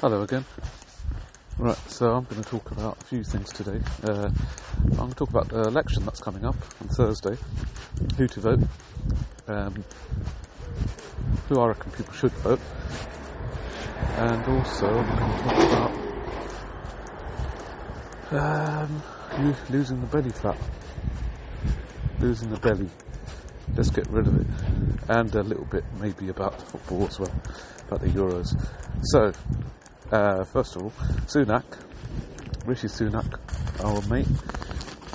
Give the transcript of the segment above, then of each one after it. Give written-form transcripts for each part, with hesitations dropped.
Hello again. Right, so I'm going to talk about a few things today. I'm going to talk about the election that's coming up on Thursday, who to vote, who I reckon people should vote, and also I'm going to talk about you losing the belly fat. Losing the belly. Let's get rid of it. And a little bit maybe about football as well, about the Euros. So, first of all, Rishi Sunak, our mate,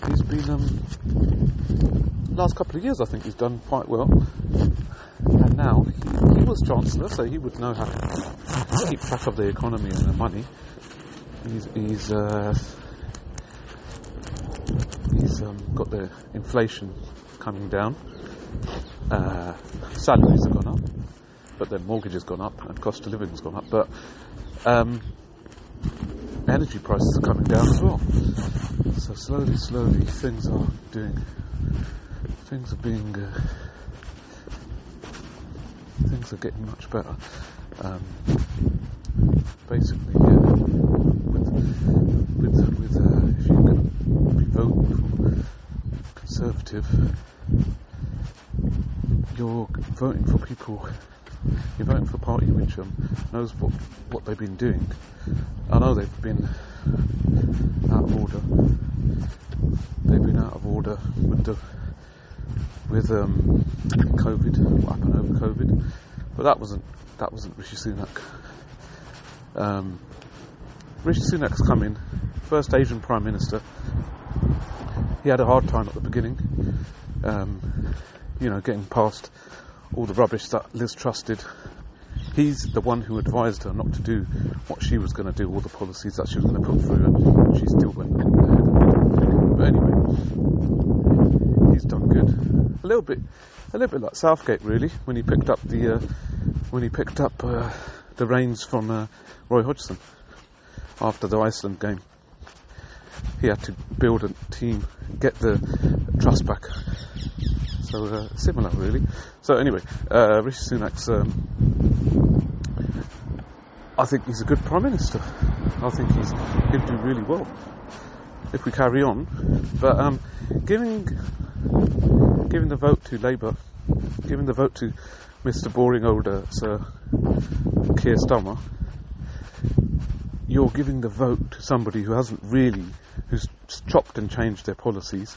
he's been, last couple of years I think he's done quite well, and now he was Chancellor, so he would know how to keep track of the economy and the money. He's got the inflation coming down, salaries have gone up, but then mortgage has gone up and cost of living has gone up, but energy prices are coming down as well. So slowly things are getting much better. Basically, with if you're going to be voting for Conservative, you're voting for people. You're voting for a party which knows what they've been doing. I know they've been out of order. They've been out of order with COVID, what happened over COVID. But that wasn't Rishi Sunak. Rishi Sunak's come in, first Asian Prime Minister. He had a hard time at the beginning, getting past all the rubbish that Liz trusted. He's the one who advised her not to do what she was going to do, all the policies that she was going to put through, and she still went ahead. But anyway, he's done good. A little bit like Southgate, really, when he picked up the reins from Roy Hodgson after the Iceland game. He had to build a team, get the trust back. So similar, really. So anyway, Rishi Sunak's. I think he's a good Prime Minister. I think he'll do really well if we carry on. But giving the vote to Labour, giving the vote to Mr. Boring Older Sir Keir Starmer, you're giving the vote to somebody who's chopped and changed their policies.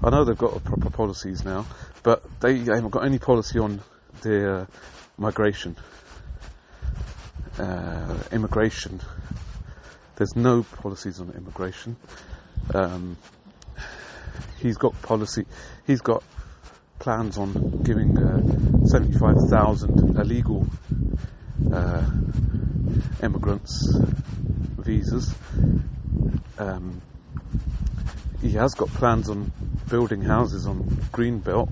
I know they've got proper policies now, but they haven't got any policy on their migration. Immigration. There's no policies on immigration. He's got plans on giving 75,000 illegal immigrants visas. He has got plans on building houses on Greenbelt,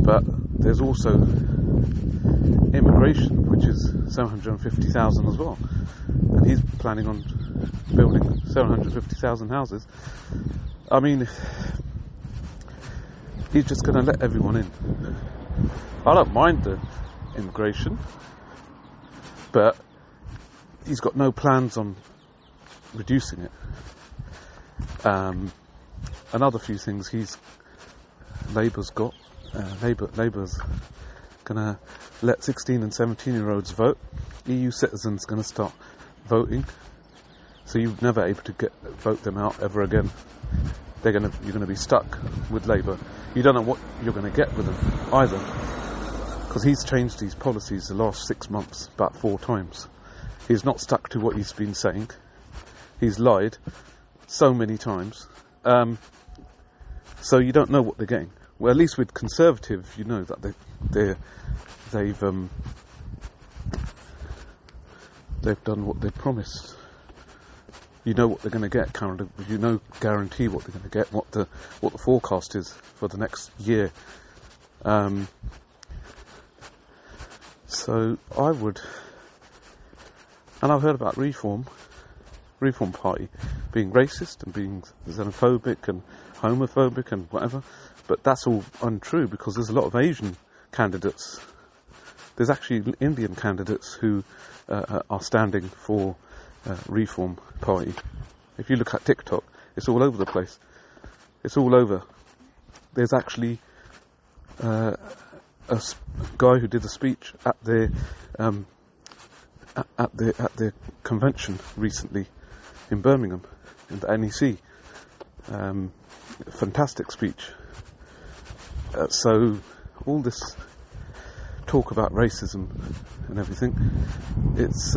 but there's also immigration, which is 750,000 as well, and he's planning on building 750,000 houses. I mean, he's just going to let everyone in. I don't mind the immigration, but he's got no plans on reducing it. Another few things Labour's got. Labour's gonna let 16 and 17-year-olds vote. EU citizens gonna start voting, so you're never able to vote them out ever again. You're gonna be stuck with Labour. You don't know what you're gonna get with them either, because he's changed these policies the last 6 months about 4 times. He's not stuck to what he's been saying. He's lied so many times. So you don't know what they're getting. Well, at least with Conservative, you know that they've done what they promised. You know what they're going to get, Karen. You know, guarantee what they're going to get, what the forecast is for the next year. So I would, and I've heard about Reform Party being racist and being xenophobic and homophobic and whatever, but that's all untrue, because there's a lot of Asian candidates there's actually Indian candidates who are standing for Reform Party. If you look at TikTok, it's all over the place. It's all over. There's actually a guy who did a speech at their convention recently in Birmingham, in the NEC. Fantastic speech. So all this talk about racism and everything, it's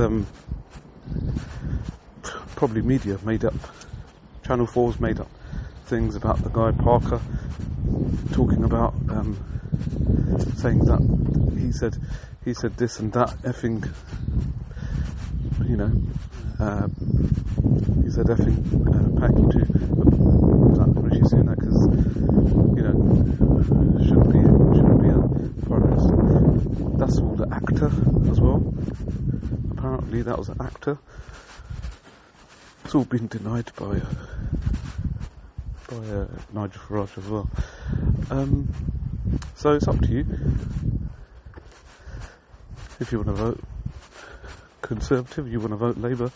probably media made up. Channel 4's made up things about the guy Parker talking about saying that he said this and that effing, you know, he said effing Paki to Rishi Sunak, because, you know, shouldn't be a foreign minister. That's all the actor as well. Apparently that was an actor. It's all been denied by Nigel Farage as well. So it's up to you. If you want to vote Conservative, you want to vote Labour.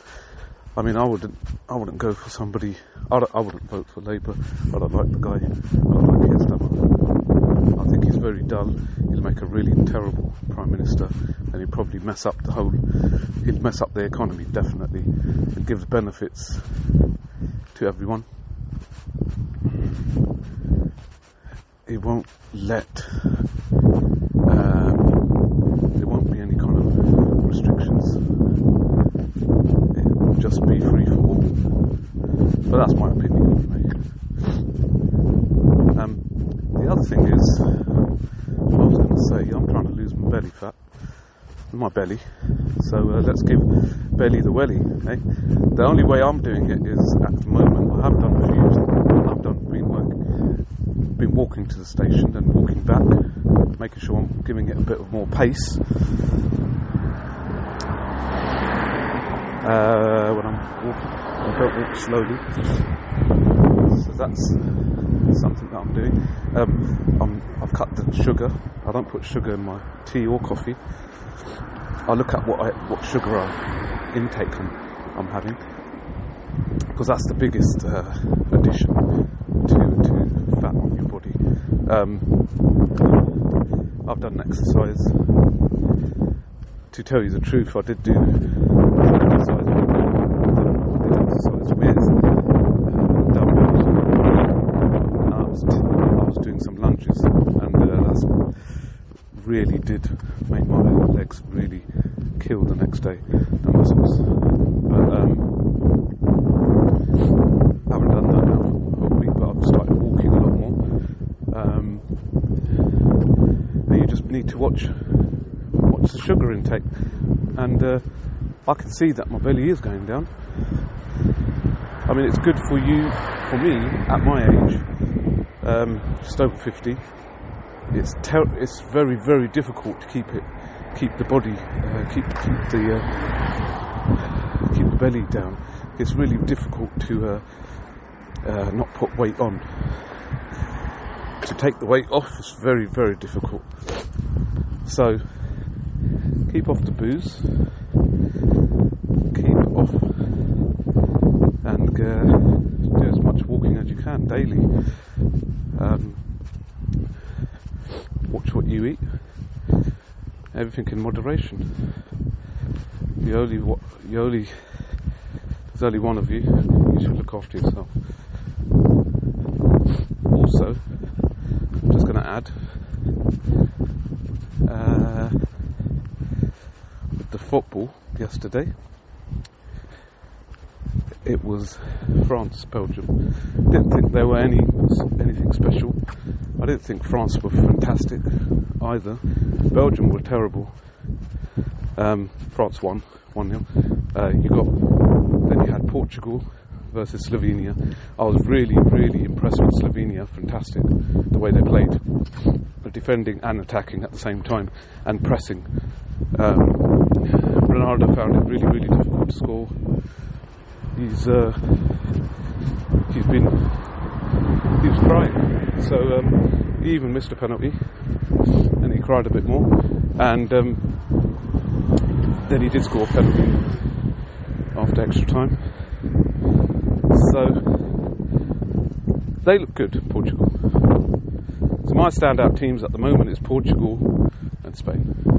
I mean, I wouldn't go for somebody. I wouldn't vote for Labour. I don't like the guy. I don't like Keir Starmer. I think he's very dull. He'll make a really terrible Prime Minister, and he'll probably mess up he'll mess up the economy, definitely, and give the benefits to everyone. He won't there won't be any kind of restrictions. It will just be free for all. But that's my opinion anyway. The other thing is, I was going to say, I'm trying to lose my belly fat. My belly. So let's give belly the welly. Eh? The only way I'm doing it is, at the moment, I have done a few. I've been walking to the station and walking back, making sure I'm giving it a bit of more pace. When I'm walking, I don't walk slowly. So that's something that I'm doing. I've cut the sugar. I don't put sugar in my tea or coffee. I look at what sugar intake I'm having, because that's the biggest addition to fat on your body. I've done exercise. To tell you the truth, I did exercise with dumbbells. I was doing some lunges, and that's really did make my legs really kill the next day, the muscles. But I haven't done that now for a week, but I've started walking a lot more. And you just need to watch the sugar intake, and I can see that my belly is going down. I mean, it's good for me at my age, just over 50. It's very, very difficult to keep the body, keep the belly down. It's really difficult to not put weight on. To take the weight off is very, very difficult. So keep off the booze, keep off, and do as much walking as you can daily. Watch what you eat. Everything in moderation. There's only one of you. You should look after yourself. Also, I'm just going to add, with the football yesterday, it was France, Belgium. Didn't think there were anything special. I didn't think France were fantastic either. Belgium were terrible. France won 1-0. Then you had Portugal versus Slovenia. I was really, really impressed with Slovenia. Fantastic, the way they played, defending and attacking at the same time, and pressing. Ronaldo found it really, really difficult to score. He was crying, so he even missed a penalty, and he cried a bit more. And Then he did score a penalty after extra time. So they look good, Portugal. So my standout teams at the moment is Portugal and Spain.